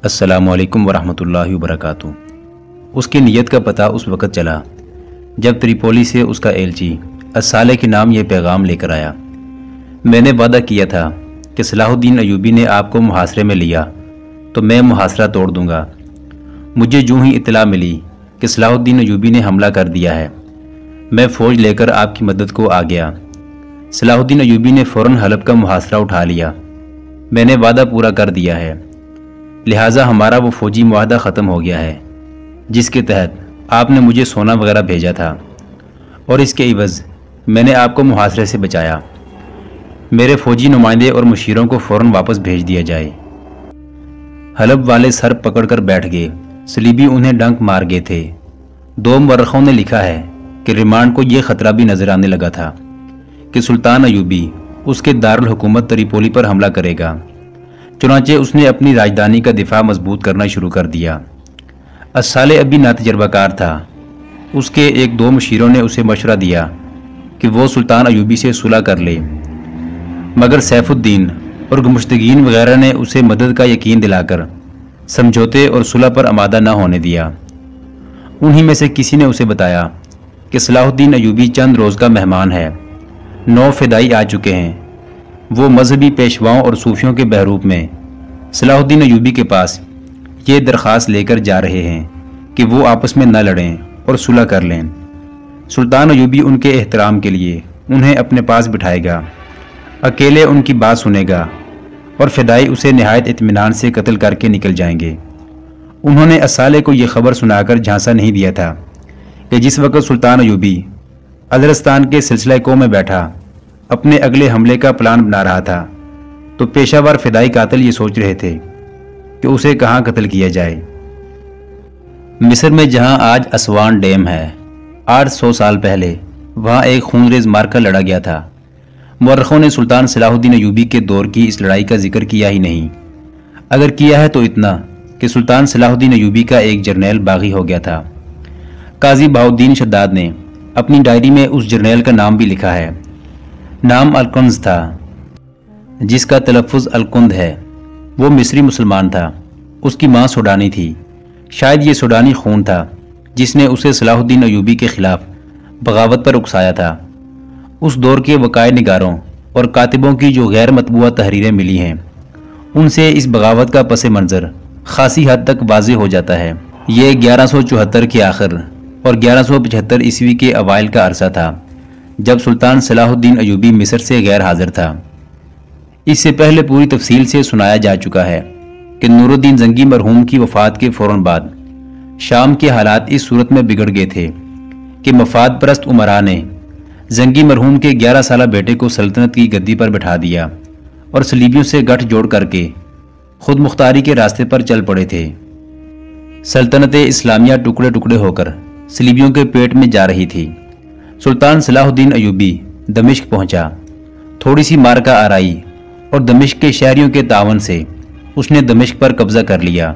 السلام علیکم ورحمۃ اللہ وبرکاتہ۔ اس کی نیت کا پتہ اس وقت چلا جب تریپولی سے اس کا ایلچی الصالح کے نام یہ پیغام لے کر آیا۔ میں نے وعدہ کیا تھا کہ صلاح الدین ایوبی نے آپ کو محاصرے میں لیا تو میں محاصرہ توڑ دوں گا۔ مجھے جوں ہی اطلاع ملی کہ صلاح الدین ایوبی نے حملہ کر دیا ہے، میں فوج لے کر آپ کی مدد کو آ گیا۔ صلاح الدین ایوبی نے فوراً حلب کا محاصرہ اٹھا لیا۔ میں نے وعدہ پورا کر دیا ہے، لہٰذا ہمارا وہ فوجی معاہدہ ختم ہو گیا ہے جس کے تحت آپ نے مجھے سونا وغیرہ بھیجا تھا، اور اس کے عوض میں نے آپ کو محاصرے سے بچایا۔ میرے فوجی نمائندے اور مشیروں کو فوراً واپس بھیج دیا جائے۔ حلب والے سر پکڑ کر بیٹھ گئے، صلیبی انہیں ڈنک مار گئے تھے۔ دو مورخوں نے لکھا ہے کہ ریمانڈ کو یہ خطرہ بھی نظر آنے لگا تھا کہ سلطان ایوبی اس کے دارالحکومت تریپولی پر حملہ کرے گا، چنانچہ اس نے اپنی راجدھانی کا دفاع مضبوط کرنا شروع کر دیا۔ الصالح ابھی ناتجربہ کار تھا۔ اس کے ایک دو مشیروں نے اسے مشورہ دیا کہ وہ سلطان ایوبی سے صلح کر لے، مگر سیف الدین اور گمشتگین وغیرہ نے اسے مدد کا یقین دلا کر سمجھوتے اور صلح پر آمادہ نہ ہونے دیا۔ انہی میں سے کسی نے اسے بتایا کہ صلاح الدین ایوبی چند روز کا مہمان ہے، 9 فدائی آ چکے ہیں۔ وہ مذہبی پیشواؤں اور صوفیوں کے بحروپ میں صلاح الدین ایوبی کے پاس یہ درخواست لے کر جا رہے ہیں کہ وہ آپس میں نہ لڑیں اور صلح کر لیں۔ سلطان ایوبی ان کے احترام کے لیے انہیں اپنے پاس بٹھائے گا، اکیلے ان کی بات سنے گا، اور فدائی اسے نہایت اطمینان سے قتل کر کے نکل جائیں گے۔ انہوں نے الصالح کو یہ خبر سنا کر جھانسا نہیں دیا تھا کہ جس وقت سلطان ایوبی ادرستان کے سلسلہ کو میں بیٹھا اپنے اگلے حملے کا پلان بنا رہا تھا تو پیشہ ور فدائی قاتل یہ سوچ رہے تھے کہ اسے کہاں قتل کیا جائے۔ مصر میں جہاں آج اسوان ڈیم ہے، 800 سال پہلے وہاں ایک خونریز مارکا لڑا گیا تھا۔ مورخوں نے سلطان صلاح الدین ایوبی کے دور کی اس لڑائی کا ذکر کیا ہی نہیں، اگر کیا ہے تو اتنا کہ سلطان صلاح الدین ایوبی کا ایک جرنیل باغی ہو گیا تھا۔ قاضی بہاؤالدین شداد نے اپنی ڈائری میں اس جرنیل کا نام بھی لکھا ہے۔ نام الکنز تھا، جس کا تلفظ الکند ہے۔ وہ مصری مسلمان تھا، اس کی ماں سوڈانی تھی۔ شاید یہ سوڈانی خون تھا جس نے اسے صلاح الدین ایوبی کے خلاف بغاوت پر اکسایا تھا۔ اس دور کے وقائع نگاروں اور کاتبوں کی جو غیر مطبوعہ تحریریں ملی ہیں، ان سے اس بغاوت کا پس منظر خاصی حد تک واضح ہو جاتا ہے۔ یہ 1174 کے آخر اور 1175 عیسوی کے اوائل کا عرصہ تھا جب سلطان صلاح الدین ایوبی مصر سے غیر حاضر تھا۔ اس سے پہلے پوری تفصیل سے سنایا جا چکا ہے کہ نور الدین زنگی مرحوم کی وفات کے فوراً بعد شام کے حالات اس صورت میں بگڑ گئے تھے کہ مفاد پرست امراء نے زنگی مرحوم کے 11 سالہ بیٹے کو سلطنت کی گدی پر بٹھا دیا اور صلیبیوں سے گٹھ جوڑ کر کے خود مختاری کے راستے پر چل پڑے تھے۔ سلطنت اسلامیہ ٹکڑے ٹکڑے ہو کر صلیبیوں کے پیٹ میں جا رہی تھی۔ سلطان صلاح الدین ایوبی دمشق پہنچا، تھوڑی سی مارکا آرائی اور دمشق کے شہریوں کے تعاون سے اس نے دمشق پر قبضہ کر لیا۔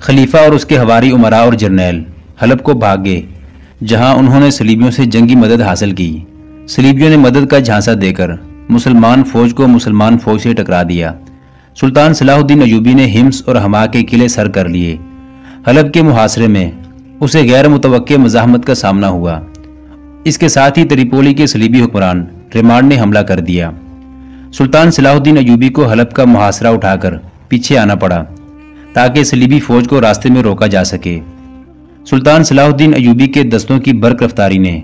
خلیفہ اور اس کے حواری امراء اور جرنیل حلب کو بھاگ گئے، جہاں انہوں نے صلیبیوں سے جنگی مدد حاصل کی۔ صلیبیوں نے مدد کا جھانسا دے کر مسلمان فوج کو مسلمان فوج سے ٹکرا دیا۔ سلطان صلاح الدین ایوبی نے ہمس اور ہما کے قلعے سر کر لیے۔ حلب کے محاصرے میں اسے غیر متوقع مزاحمت کا سامنا ہوا۔ اس کے ساتھ ہی تریپولی کے صلیبی حکمران ریمانڈ نے حملہ کر دیا۔ سلطان صلاح الدین ایوبی کو حلب کا محاصرہ اٹھا کر پیچھے آنا پڑا تاکہ صلیبی فوج کو راستے میں روکا جا سکے۔ سلطان صلاح الدین ایوبی کے دستوں کی برق رفتاری نے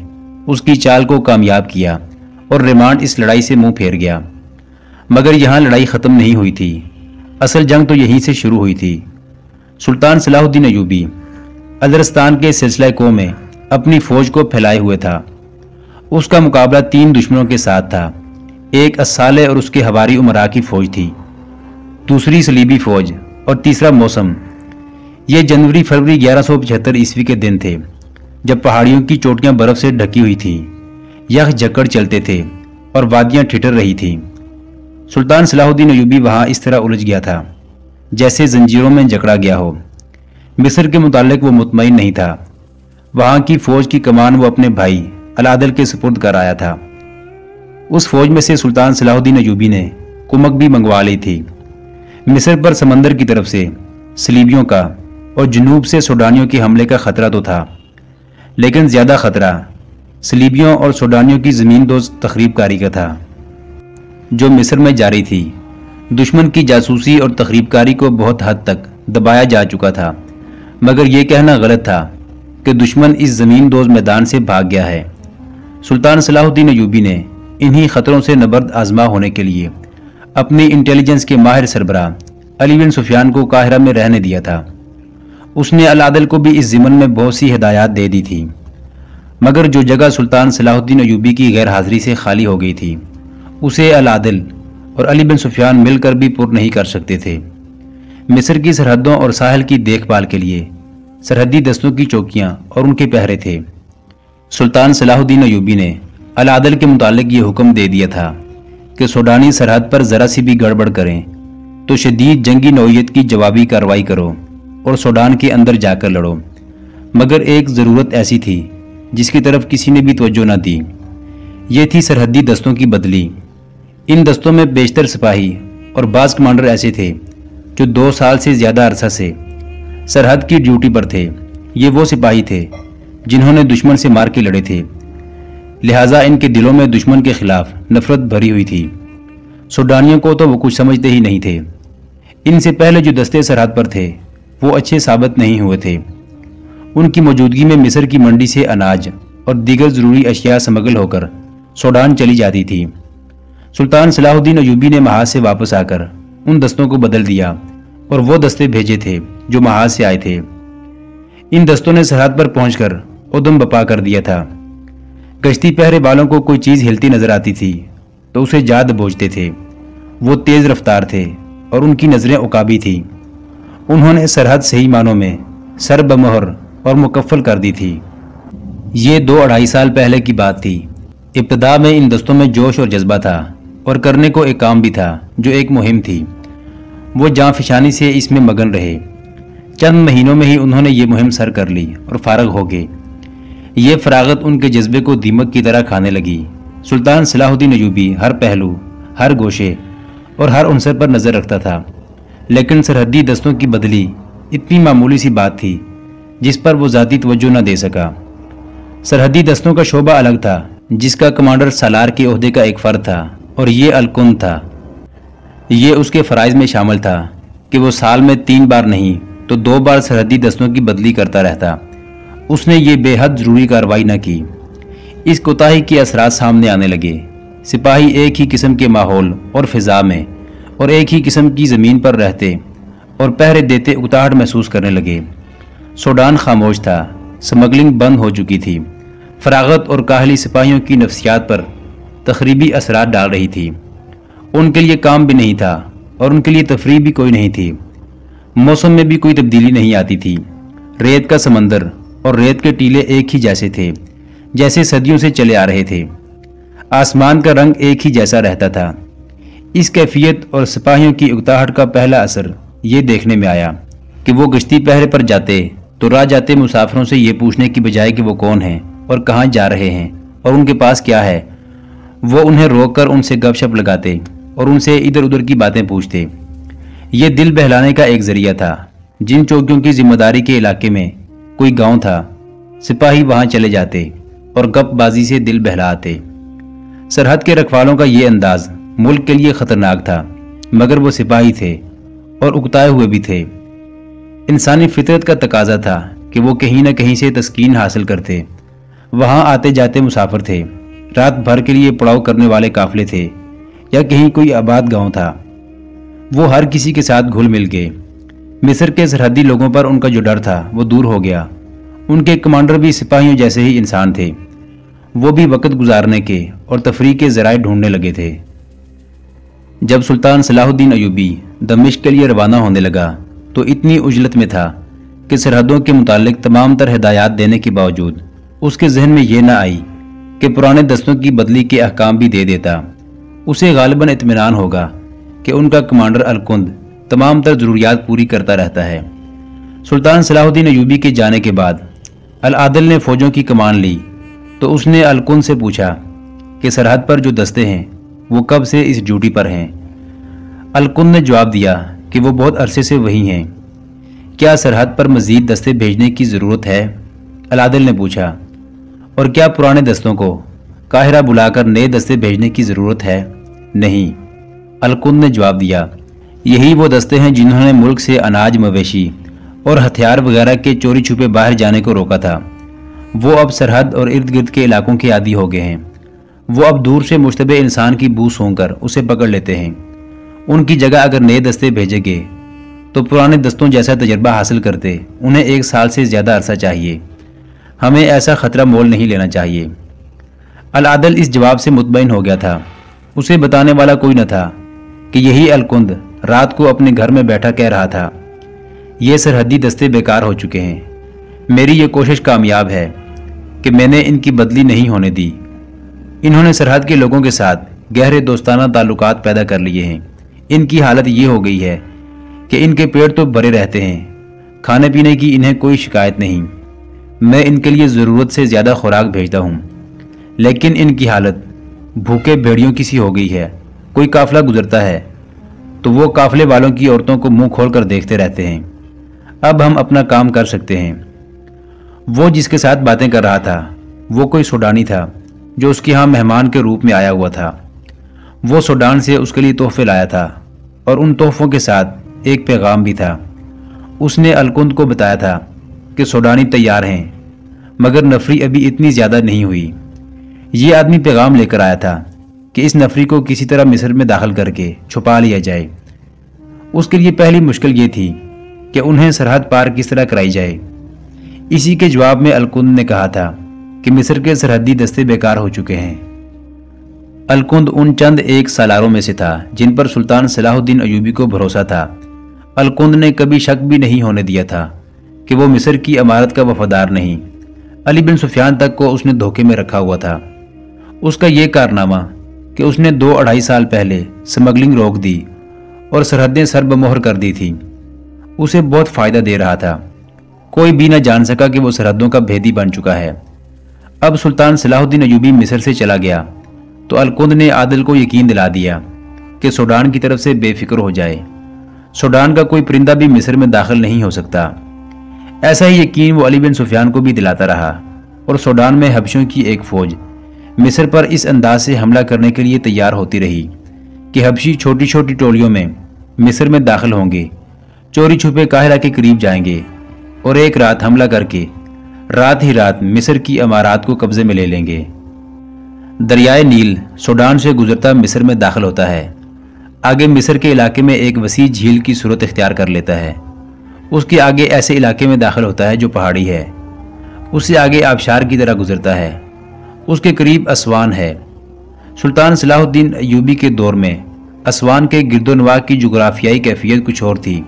اس کی چال کو کامیاب کیا اور ریمانڈ اس لڑائی سے منہ پھیر گیا۔ مگر یہاں لڑائی ختم نہیں ہوئی تھی، اصل جنگ تو یہیں سے شروع ہوئی تھی۔ سلطان صلاح الدین ایوبی ادرستان کے سلسلہ کو میں اپنی فوج کو پھیلائے ہوئے تھا۔ اس کا مقابلہ 3 دشمنوں کے ساتھ تھا۔ ایک الصالح اور اس کے حواری امراء کی فوج تھی، دوسری صلیبی فوج، اور تیسرا موسم۔ یہ جنوری فروری 1175 عیسوی کے دن تھے جب پہاڑیوں کی چوٹیاں برف سے ڈھکی ہوئی تھیں، یخ جھکڑ چلتے تھے اور وادیاں ٹھٹر رہی تھیں۔ سلطان صلاح الدین ایوبی وہاں اس طرح الجھ گیا تھا جیسے زنجیروں میں جکڑا گیا ہو۔ مصر کے متعلق وہ مطمئن نہیں تھا۔ وہاں کی فوج کی کمان وہ اپنے بھائی العادل کے سپرد کر آیا تھا۔ اس فوج میں سے سلطان صلاح الدین ایوبی نے کمک بھی منگوا لی تھی۔ مصر پر سمندر کی طرف سے صلیبیوں کا اور جنوب سے سوڈانیوں کے حملے کا خطرہ تو تھا، لیکن زیادہ خطرہ صلیبیوں اور سوڈانیوں کی زمین دوز تخریب کاری کا تھا جو مصر میں جاری تھی۔ دشمن کی جاسوسی اور تخریب کاری کو بہت حد تک دبایا جا چکا تھا، مگر یہ کہنا غلط تھا کہ دشمن اس زمین دوز میدان سے بھاگ گیا ہے۔ سلطان صلاح الدین ایوبی نے انہی خطروں سے نبرد آزما ہونے کے لیے اپنی انٹیلیجنس کے ماہر سربراہ علی بن سفیان کو قاہرہ میں رہنے دیا تھا۔ اس نے العادل کو بھی اس ضمن میں بہت سی ہدایات دے دی تھی، مگر جو جگہ سلطان صلاح الدین ایوبی کی غیر حاضری سے خالی ہو گئی تھی اسے العادل اور علی بن سفیان مل کر بھی پر نہیں کر سکتے تھے۔ مصر کی سرحدوں اور ساحل کی دیکھ بھال کے لیے سرحدی دستوں کی چوکیاں اور ان کے پہرے تھے۔ سلطان صلاح الدین ایوبی نے العادل کے متعلق یہ حکم دے دیا تھا کہ سوڈانی سرحد پر ذرا سی بھی گڑبڑ کریں تو شدید جنگی نوعیت کی جوابی کارروائی کرو اور سوڈان کے اندر جا کر لڑو، مگر ایک ضرورت ایسی تھی جس کی طرف کسی نے بھی توجہ نہ دی۔ یہ تھی سرحدی دستوں کی بدلی۔ ان دستوں میں بیشتر سپاہی اور بعض کمانڈر ایسے تھے جو 2 سال سے زیادہ عرصہ سے سرحد کی ڈیوٹی پر تھے۔ یہ وہ سپاہی تھے جنہوں نے دشمن سے مار کے لڑے تھے، لہٰذا ان کے دلوں میں دشمن کے خلاف نفرت بھری ہوئی تھی۔ سوڈانیوں کو تو وہ کچھ سمجھتے ہی نہیں تھے۔ ان سے پہلے جو دستے سرحد پر تھے وہ اچھے ثابت نہیں ہوئے تھے۔ ان کی موجودگی میں مصر کی منڈی سے اناج اور دیگر ضروری اشیاء سمگل ہو کر سوڈان چلی جاتی تھی۔ سلطان صلاح الدین ایوبی نے محاذ سے واپس آ کر ان دستوں کو بدل دیا اور وہ دستے بھیجے تھے جو محاذ سے آئے تھے۔ ان دستوں نے سرحد پر پہنچ کر ادم بپا کر دیا تھا۔ گشتی پہرے والوں کو کوئی چیز ہلتی نظر آتی تھی تو اسے جا دبوچتے تھے۔ وہ تیز رفتار تھے اور ان کی نظریں عقابی تھیں۔ انہوں نے سرحد صحیح معنوں میں سر بمہر اور مکفل کر دی تھی۔ یہ 2-2.5 سال پہلے کی بات تھی۔ ابتدا میں ان دستوں میں جوش اور جذبہ تھا اور کرنے کو ایک کام بھی تھا جو ایک مہم تھی۔ وہ جاں فشانی سے اس میں مگن رہے۔ چند مہینوں میں ہی انہوں نے یہ مہم سر کر لی اور فارغ ہو گئے۔ یہ فراغت ان کے جذبے کو دیمک کی طرح کھانے لگی۔ سلطان صلاح الدین ایوبی ہر پہلو، ہر گوشے اور ہر عنصر پر نظر رکھتا تھا، لیکن سرحدی دستوں کی بدلی اتنی معمولی سی بات تھی جس پر وہ ذاتی توجہ نہ دے سکا۔ سرحدی دستوں کا شعبہ الگ تھا جس کا کمانڈر سالار کے عہدے کا ایک فرد تھا اور یہ الکند تھا۔ یہ اس کے فرائض میں شامل تھا کہ وہ سال میں 3 بار نہیں تو 2 بار سرحدی دستوں کی بدلی کرتا رہتا۔ اس نے یہ بے حد ضروری کارروائی نہ کی۔ اس کوتاہی کے اثرات سامنے آنے لگے۔ سپاہی ایک ہی قسم کے ماحول اور فضا میں اور ایک ہی قسم کی زمین پر رہتے اور پہرے دیتے اکتاہٹ محسوس کرنے لگے۔ سوڈان خاموش تھا، سمگلنگ بند ہو چکی تھی، فراغت اور کاہلی سپاہیوں کی نفسیات پر تخریبی اثرات ڈال رہی تھی۔ ان کے لیے کام بھی نہیں تھا اور ان کے لیے تفریح بھی کوئی نہیں تھی۔ موسم میں بھی کوئی تبدیلی نہیں آتی تھی۔ ریت کا سمندر اور ریت کے ٹیلے ایک ہی جیسے تھے، جیسے صدیوں سے چلے آ رہے تھے۔ آسمان کا رنگ ایک ہی جیسا رہتا تھا۔ اس کیفیت اور سپاہیوں کی اکتاہٹ کا پہلا اثر یہ دیکھنے میں آیا کہ وہ گشتی پہرے پر جاتے تو راہ جاتے مسافروں سے یہ پوچھنے کی بجائے کہ وہ کون ہیں اور کہاں جا رہے ہیں اور ان کے پاس کیا ہے، وہ انہیں روک کر ان سے گپ شپ لگاتے اور ان سے ادھر ادھر کی باتیں پوچھتے۔ یہ دل بہلانے کا ایک ذریعہ تھا۔ جن چوکیوں کی ذمہ داری کے علاقے میں کوئی گاؤں تھا، سپاہی وہاں چلے جاتے اور گپ بازی سے دل بہلا آتے۔ سرحد کے رکھوالوں کا یہ انداز ملک کے لیے خطرناک تھا، مگر وہ سپاہی تھے اور اکتائے ہوئے بھی تھے۔ انسانی فطرت کا تقاضا تھا کہ وہ کہیں نہ کہیں سے تسکین حاصل کرتے۔ وہاں آتے جاتے مسافر تھے، رات بھر کے لیے پڑاؤ کرنے والے قافلے تھے یا کہیں کوئی آباد گاؤں تھا۔ وہ ہر کسی کے ساتھ گھل مل گئے۔ مصر کے سرحدی لوگوں پر ان کا جو ڈر تھا وہ دور ہو گیا۔ ان کے کمانڈر بھی سپاہیوں جیسے ہی انسان تھے۔ وہ بھی وقت گزارنے کے اور تفریح کے ذرائع ڈھونڈنے لگے تھے۔ جب سلطان صلاح الدین ایوبی دمشق کے لیے روانہ ہونے لگا تو اتنی عجلت میں تھا کہ سرحدوں کے متعلق تمام تر ہدایات دینے کے باوجود اس کے ذہن میں یہ نہ آئی کہ پرانے دستوں کی بدلی کے احکام بھی دے دیتا۔ اسے غالباً اطمینان ہوگا کہ ان کا کمانڈر الکند تمام تر ضروریات پوری کرتا رہتا ہے۔ سلطان صلاح الدین ایوبی کے جانے کے بعد العادل نے فوجوں کی کمان لی تو اس نے الکند سے پوچھا کہ سرحد پر جو دستے ہیں وہ کب سے اس ڈیوٹی پر ہیں؟ الکند نے جواب دیا کہ وہ بہت عرصے سے وہی ہیں۔ کیا سرحد پر مزید دستے بھیجنے کی ضرورت ہے؟ العادل نے پوچھا۔ اور کیا پرانے دستوں کو قاہرہ بلا کر نئے دستے بھیجنے کی ضرورت ہے؟ نہیں، الکند نے جواب دیا۔ یہی وہ دستے ہیں جنہوں نے ملک سے اناج، مویشی اور ہتھیار وغیرہ کے چوری چھپے باہر جانے کو روکا تھا۔ وہ اب سرحد اور ارد گرد کے علاقوں کے عادی ہو گئے ہیں۔ وہ اب دور سے مشتبہ انسان کی بو سونگھ کر اسے پکڑ لیتے ہیں۔ ان کی جگہ اگر نئے دستے بھیجے گئے تو پرانے دستوں جیسا تجربہ حاصل کرتے انہیں 1 سال سے زیادہ عرصہ چاہیے۔ ہمیں ایسا خطرہ مول نہیں لینا چاہیے۔ العادل اس جواب سے مطمئن ہو گیا تھا۔ اسے بتانے والا کوئی نہ تھا کہ یہی الکند رات کو اپنے گھر میں بیٹھا کہہ رہا تھا، یہ سرحدی دستے بیکار ہو چکے ہیں۔ میری یہ کوشش کامیاب ہے کہ میں نے ان کی بدلی نہیں ہونے دی۔ انہوں نے سرحد کے لوگوں کے ساتھ گہرے دوستانہ تعلقات پیدا کر لیے ہیں۔ ان کی حالت یہ ہو گئی ہے کہ ان کے پیٹ تو بھرے رہتے ہیں، کھانے پینے کی انہیں کوئی شکایت نہیں۔ میں ان کے لیے ضرورت سے زیادہ خوراک بھیجتا ہوں، لیکن ان کی حالت بھوکے بھیڑیوں کی سی ہو گئی ہے۔ کوئی قافلہ گزرتا ہے تو وہ قافلے والوں کی عورتوں کو منہ کھول کر دیکھتے رہتے ہیں۔ اب ہم اپنا کام کر سکتے ہیں۔ وہ جس کے ساتھ باتیں کر رہا تھا وہ کوئی سوڈانی تھا جو اس کے ہاں مہمان کے روپ میں آیا ہوا تھا۔ وہ سوڈان سے اس کے لیے تحفے لایا تھا اور ان تحفوں کے ساتھ ایک پیغام بھی تھا۔ اس نے الکند کو بتایا تھا کہ سوڈانی تیار ہیں، مگر نفری ابھی اتنی زیادہ نہیں ہوئی۔ یہ آدمی پیغام لے کر آیا تھا کہ اس نفری کو کسی طرح مصر میں داخل کر کے چھپا لیا جائے۔ اس کے لیے پہلی مشکل یہ تھی کہ انہیں سرحد پار کس طرح کرائی جائے۔ اسی کے جواب میں الکند نے کہا تھا کہ مصر کے سرحدی دستے بیکار ہو چکے ہیں۔ الکند ان چند 1 سالاروں میں سے تھا جن پر سلطان صلاح الدین ایوبی کو بھروسہ تھا۔ الکند نے کبھی شک بھی نہیں ہونے دیا تھا کہ وہ مصر کی امارت کا وفادار نہیں۔ علی بن سفیان تک کو اس نے دھوکے میں رکھا ہوا تھا۔ اس کا یہ کارنامہ کہ اس نے 2-2.5 سال پہلے سمگلنگ روک دی اور سرحدیں سر بمہر کر دی تھی، اسے بہت فائدہ دے رہا تھا۔ کوئی بھی نہ جان سکا کہ وہ سرحدوں کا بھیدی بن چکا ہے۔ اب سلطان صلاح الدین ایوبی مصر سے چلا گیا تو الکند نے عادل کو یقین دلا دیا کہ سوڈان کی طرف سے بے فکر ہو جائے۔ سوڈان کا کوئی پرندہ بھی مصر میں داخل نہیں ہو سکتا۔ ایسا ہی یقین وہ علی بن سفیان کو بھی دلاتا رہا، اور سوڈان میں حبشوں کی ایک فوج مصر پر اس انداز سے حملہ کرنے کے لیے تیار ہوتی رہی کہ حبشی چھوٹی چھوٹی ٹولیوں میں مصر میں داخل ہوں گے، چوری چھپے قاہرہ کے قریب جائیں گے اور ایک رات حملہ کر کے رات ہی رات مصر کی امارات کو قبضے میں لے لیں گے۔ دریائے نیل سوڈان سے گزرتا مصر میں داخل ہوتا ہے، آگے مصر کے علاقے میں ایک وسیع جھیل کی صورت اختیار کر لیتا ہے۔ اس کے آگے ایسے علاقے میں داخل ہوتا ہے جو پہاڑی ہے، اس سے آگے آبشار کی طرح گزرتا ہے، اس کے قریب اسوان ہے۔ سلطان صلاح الدین ایوبی کے دور میں اسوان کے گرد و نواح کی جغرافیائی کیفیت کچھ اور تھی۔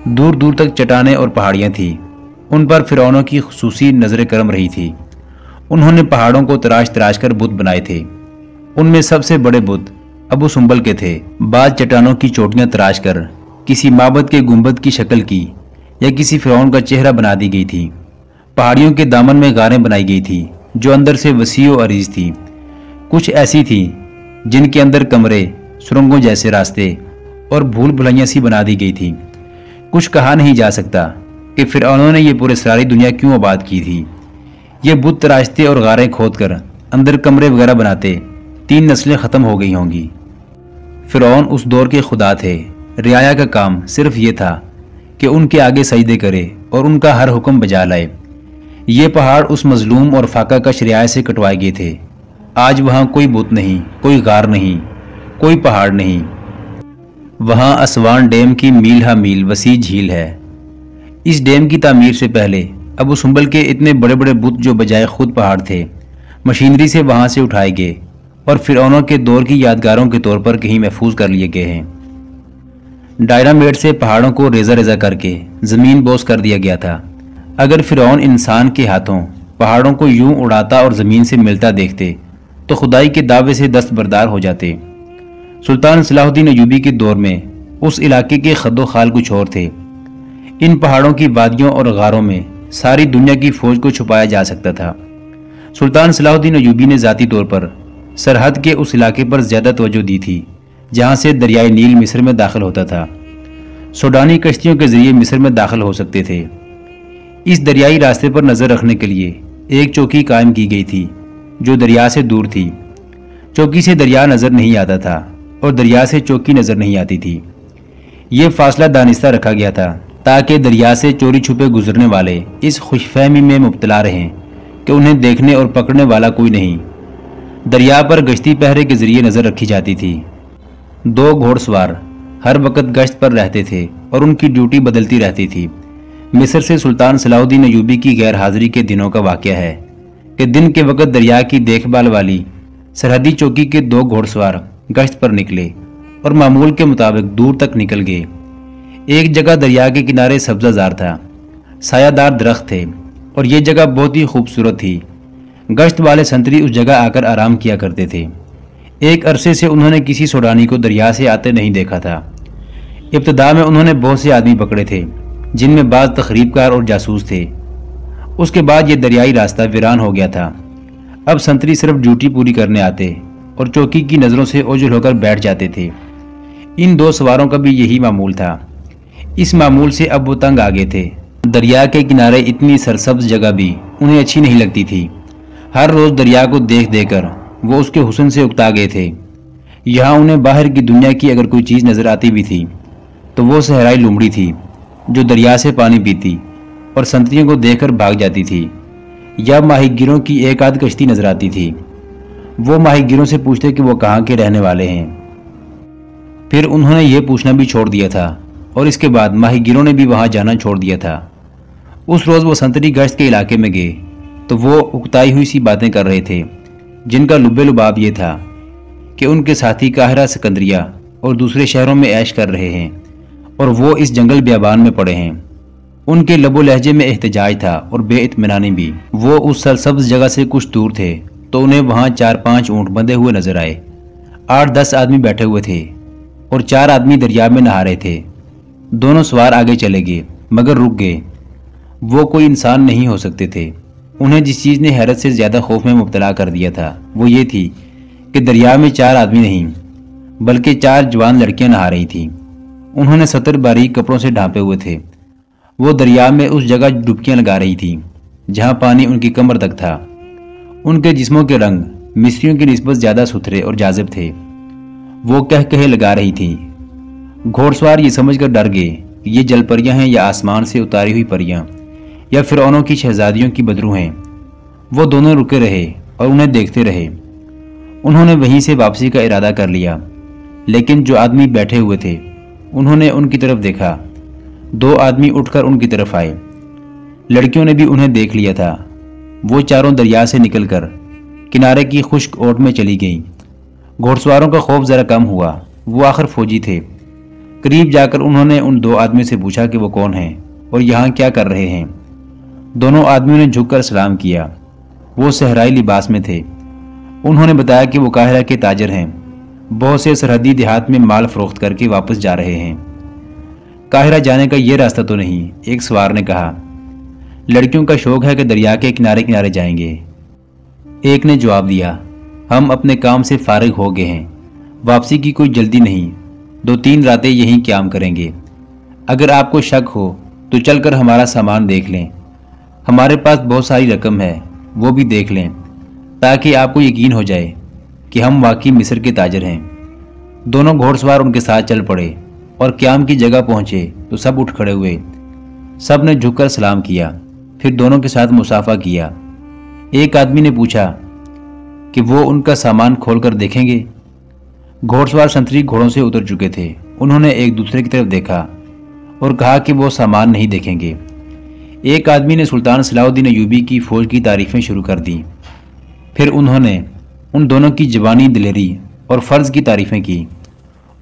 دور دور تک چٹانیں اور پہاڑیاں تھیں، ان پر فرعونوں کی خصوصی نظر کرم رہی تھی۔ انہوں نے پہاڑوں کو تراش تراش کر بت بنائے تھے۔ ان میں سب سے بڑے بت ابو سمبل کے تھے۔ بعض چٹانوں کی چوٹیاں تراش کر کسی معبد کے گنبد کی شکل کی یا کسی فرعون کا چہرہ بنا دی گئی تھی۔ پہاڑیوں کے دامن میں غاریں بنائی گئی تھی جو اندر سے وسیع و عریض تھی۔ کچھ ایسی تھی جن کے اندر کمرے، سرنگوں جیسے راستے اور بھول بھلائیاں سی بنا دی گئی تھی۔ کچھ کہا نہیں جا سکتا کہ فرعونوں نے یہ پورے ساری دنیا کیوں آباد کی تھی۔ یہ بت تراشتے اور غاریں کھود کر اندر کمرے وغیرہ بناتے 3 نسلیں ختم ہو گئی ہوں گی۔ فرعون اس دور کے خدا تھے۔ رعایا کا کام صرف یہ تھا کہ ان کے آگے سجدے کرے اور ان کا ہر حکم بجا لائے۔ یہ پہاڑ اس مظلوم اور فاقہ کش رعایا سے کٹوائے گئے تھے۔ آج وہاں کوئی بت نہیں، کوئی غار نہیں، کوئی پہاڑ نہیں۔ وہاں اسوان ڈیم کی میل ہا میل وسیع جھیل ہے۔ اس ڈیم کی تعمیر سے پہلے ابو سمبل کے اتنے بڑے بڑے بت جو بجائے خود پہاڑ تھے، مشینری سے وہاں سے اٹھائے گئے اور فرعونوں کے دور کی یادگاروں کے طور پر کہیں محفوظ کر لیے گئے ہیں۔ ڈائنامیٹ سے پہاڑوں کو ریزہ ریزہ کر کے زمین بوس کر دیا گیا تھا۔ اگر فرعون انسان کے ہاتھوں پہاڑوں کو یوں اڑاتا اور زمین سے ملتا دیکھتے تو خدائی کے دعوے سے دستبردار ہو جاتے۔ سلطان صلاح الدین ایوبی کے دور میں اس علاقے کے خد و خال کچھ اور تھے۔ ان پہاڑوں کی وادیوں اور غاروں میں ساری دنیا کی فوج کو چھپایا جا سکتا تھا۔ سلطان صلاح الدین ایوبی نے ذاتی طور پر سرحد کے اس علاقے پر زیادہ توجہ دی تھی جہاں سے دریائے نیل مصر میں داخل ہوتا تھا۔ سوڈانی کشتیوں کے ذریعے مصر میں داخل ہو سکتے تھے۔ اس دریائی راستے پر نظر رکھنے کے لیے ایک چوکی قائم کی گئی تھی جو دریا سے دور تھی۔ چوکی سے دریا نظر نہیں آتا تھا اور دریا سے چوکی نظر نہیں آتی تھی۔ یہ فاصلہ دانستہ رکھا گیا تھا تاکہ دریا سے چوری چھپے گزرنے والے اس خوش فہمی میں مبتلا رہیں کہ انہیں دیکھنے اور پکڑنے والا کوئی نہیں۔ دریا پر گشتی پہرے کے ذریعے نظر رکھی جاتی تھی۔ 2 گھوڑ سوار ہر وقت گشت پر رہتے تھے اور ان کی ڈیوٹی بدلتی رہتی تھی۔ مصر سے سلطان صلاح الدین ایوبی کی غیر حاضری کے دنوں کا واقعہ ہے کہ دن کے وقت دریا کی دیکھ بھال والی سرحدی چوکی کے 2 گھوڑ سوار گشت پر نکلے اور معمول کے مطابق دور تک نکل گئے۔ ایک جگہ دریا کے کنارے سبزہ زار تھا، سایہ دار درخت تھے اور یہ جگہ بہت ہی خوبصورت تھی۔ گشت والے سنتری اس جگہ آ کر آرام کیا کرتے تھے۔ ایک عرصے سے انہوں نے کسی سوڈانی کو دریا سے آتے نہیں دیکھا تھا۔ ابتدا میں انہوں نے بہت سے آدمی پکڑے تھے جن میں بعض تخریب کار اور جاسوس تھے۔ اس کے بعد یہ دریائی راستہ ویران ہو گیا تھا۔ اب سنتری صرف ڈیوٹی پوری کرنے آتے اور چوکی کی نظروں سے اوجھل ہو کر بیٹھ جاتے تھے۔ ان 2 سواروں کا بھی یہی معمول تھا۔ اس معمول سے اب وہ تنگ آ گئے تھے۔ دریا کے کنارے اتنی سرسبز جگہ بھی انہیں اچھی نہیں لگتی تھی۔ ہر روز دریا کو دیکھ دیکھ کر وہ اس کے حسن سے اکتا گئے تھے۔ یہاں انہیں باہر کی دنیا کی اگر کوئی چیز نظر آتی بھی تھی تو وہ صحرائی لومڑی تھی جو دریا سے پانی پیتی اور سنتریوں کو دیکھ کر بھاگ جاتی تھی، یا ماہی گیروں کی ایک آدھ کشتی نظر آتی تھی۔ وہ ماہی گیروں سے پوچھتے کہ وہ کہاں کے رہنے والے ہیں۔ پھر انہوں نے یہ پوچھنا بھی چھوڑ دیا تھا اور اس کے بعد ماہی گیروں نے بھی وہاں جانا چھوڑ دیا تھا۔ اس روز وہ سنتری گشت کے علاقے میں گئے تو وہ اکتائی ہوئی سی باتیں کر رہے تھے جن کا لب لباب یہ تھا کہ ان کے ساتھی قاہرہ، سکندریہ اور دوسرے شہروں میں عیش کر رہے ہیں اور وہ اس جنگل بیابان میں پڑے ہیں۔ ان کے لب و لہجے میں احتجاج تھا اور بے اطمینانی بھی۔ وہ اس سرسبز جگہ سے کچھ دور تھے تو انہیں وہاں 4-5 اونٹ بندھے ہوئے نظر آئے۔ 8-10 آدمی بیٹھے ہوئے تھے اور 4 آدمی دریا میں نہا رہے تھے۔ دونوں سوار آگے چلے گئے مگر رک گئے۔ وہ کوئی انسان نہیں ہو سکتے تھے۔ انہیں جس چیز نے حیرت سے زیادہ خوف میں مبتلا کر دیا تھا وہ یہ تھی کہ دریا میں 4 آدمی نہیں بلکہ 4 جوان لڑکیاں نہا رہی تھیں۔ انہوں نے ستر باریک کپڑوں سے ڈھانپے ہوئے تھے۔ وہ دریا میں اس جگہ ڈبکیاں لگا رہی تھیں جہاں پانی ان کی کمر تک تھا۔ ان کے جسموں کے رنگ مصریوں کی نسبت زیادہ ستھرے اور جاذب تھے۔ وہ کہے لگا رہی تھیں۔ گھوڑ سوار یہ سمجھ کر ڈر گئے کہ یہ جل پریاں ہیں یا آسمان سے اتاری ہوئی پریاں یا فرعونوں کی شہزادیوں کی بدرو ہیں۔ وہ دونوں رکے رہے اور انہیں دیکھتے رہے۔ انہوں نے وہیں سے واپسی کا ارادہ کر لیا، لیکن جو آدمی بیٹھے ہوئے تھے انہوں نے ان کی طرف دیکھا۔ 2 آدمی اٹھ کر ان کی طرف آئے۔ لڑکیوں نے بھی انہیں دیکھ لیا تھا۔ وہ چاروں دریا سے نکل کر کنارے کی خشک اوٹ میں چلی گئیں۔ گھوڑ سواروں کا خوف ذرا کم ہوا۔ وہ آخر فوجی تھے۔ قریب جا کر انہوں نے ان 2 آدمیوں سے پوچھا کہ وہ کون ہیں اور یہاں کیا کر رہے ہیں۔ دونوں آدمیوں نے جھک کر سلام کیا۔ وہ صحرائی لباس میں تھے۔ انہوں نے بتایا کہ وہ قاہرہ کے تاجر ہیں، بہت سے سرحدی دیہات میں مال فروخت کر کے واپس جا رہے ہیں۔ قاہرہ جانے کا یہ راستہ تو نہیں، ایک سوار نے کہا۔ لڑکیوں کا شوق ہے کہ دریا کے کنارے کنارے جائیں گے۔ ایک نے جواب دیا، ہم اپنے کام سے فارغ ہو گئے ہیں، واپسی کی کوئی جلدی نہیں، 2-3 راتیں یہیں قیام کریں گے۔ اگر آپ کو شک ہو تو چل کر ہمارا سامان دیکھ لیں، ہمارے پاس بہت ساری رقم ہے، وہ بھی دیکھ لیں تاکہ آپ کو یقین ہو جائے کہ ہم واقعی مصر کے تاجر ہیں۔ دونوں گھوڑ سوار ان کے ساتھ چل پڑے اور قیام کی جگہ پہنچے تو سب اٹھ کھڑے ہوئے۔ سب نے جھک کر سلام کیا، پھر دونوں کے ساتھ مصافحہ کیا۔ ایک آدمی نے پوچھا کہ وہ ان کا سامان کھول کر دیکھیں گے۔ گھوڑ سوار سنتری گھوڑوں سے اتر چکے تھے۔ انہوں نے ایک دوسرے کی طرف دیکھا اور کہا کہ وہ سامان نہیں دیکھیں گے۔ ایک آدمی نے سلطان صلاح الدین ایوبی کی فوج کی تعریفیں شروع کر دیں۔ پھر انہوں نے ان دونوں کی جوانی، دلیری اور فرض کی تعریفیں کی۔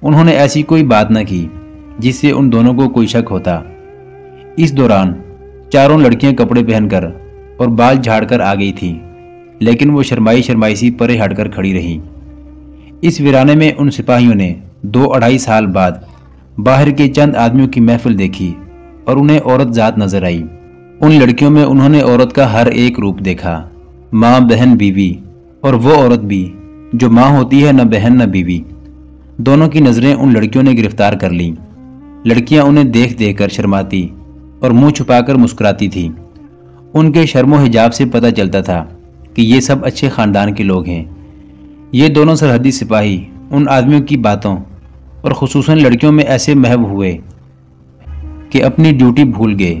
انہوں نے ایسی کوئی بات نہ کی جس سے ان دونوں کو کوئی شک ہوتا۔ اس دوران چاروں لڑکیاں کپڑے پہن کر اور بال جھاڑ کر آ گئی تھیں، لیکن وہ شرمائی سی پرے ہٹ کر کھڑی رہیں۔ اس ویرانے میں ان سپاہیوں نے 2-2.5 سال بعد باہر کے چند آدمیوں کی محفل دیکھی اور انہیں عورت ذات نظر آئی۔ ان لڑکیوں میں انہوں نے عورت کا ہر ایک روپ دیکھا، ماں، بہن، بیوی، اور وہ عورت بھی جو ماں ہوتی ہے نہ بہن نہ بیوی۔ دونوں کی نظریں ان لڑکیوں نے گرفتار کر لیں۔ لڑکیاں انہیں دیکھ دیکھ کر شرماتی اور منہ چھپا کر مسکراتی تھیں۔ ان کے شرم و حجاب سے پتہ چلتا تھا کہ یہ سب اچھے خاندان کے لوگ ہیں۔ یہ دونوں سرحدی سپاہی ان آدمیوں کی باتوں اور خصوصاً لڑکیوں میں ایسے محو ہوئے کہ اپنی ڈیوٹی بھول گئے۔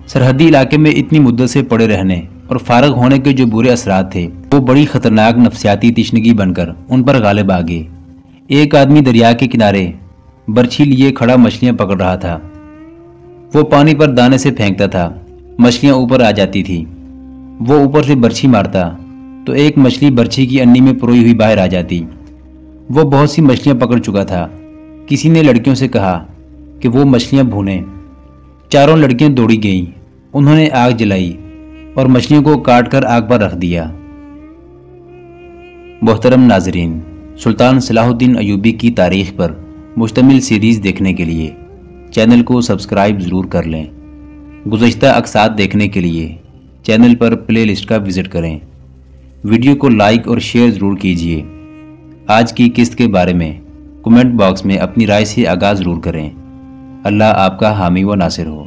سرحدی علاقے میں اتنی مدت سے پڑے رہنے اور فارغ ہونے کے جو برے اثرات تھے وہ بڑی خطرناک نفسیاتی تشنگی بن کر ان پر غالب آ گئے۔ ایک آدمی دریا کے کنارے برچھی لیے کھڑا مچھلیاں پکڑ رہا تھا۔ وہ پانی پر دانے سے پھینکتا تھا، مچھلیاں اوپر آ جاتی تھی۔ وہ اوپر سے برچھی مارتا تو ایک مچھلی برچھی کی انی میں پروئی ہوئی باہر آ جاتی۔ وہ بہت سی مچھلیاں پکڑ چکا تھا۔ کسی نے لڑکیوں سے کہا کہ وہ مچھلیاں بھونیں۔ چاروں لڑکیاں دوڑی گئیں۔ انہوں نے آگ جلائی اور مچھلیوں کو کاٹ کر آگ پر رکھ دیا۔ محترم ناظرین، سلطان صلاح الدین ایوبی کی تاریخ پر مشتمل سیریز دیکھنے کے لیے چینل کو سبسکرائب ضرور کر لیں۔ گزشتہ اقساط دیکھنے کے لیے چینل پر پلے لسٹ کا وزٹ کریں۔ ویڈیو کو لائک اور شیئر ضرور کیجیے۔ آج کی قسط کے بارے میں کمنٹ باکس میں اپنی رائے سے آگاہ ضرور کریں۔ اللہ آپ کا حامی و ناصر ہو۔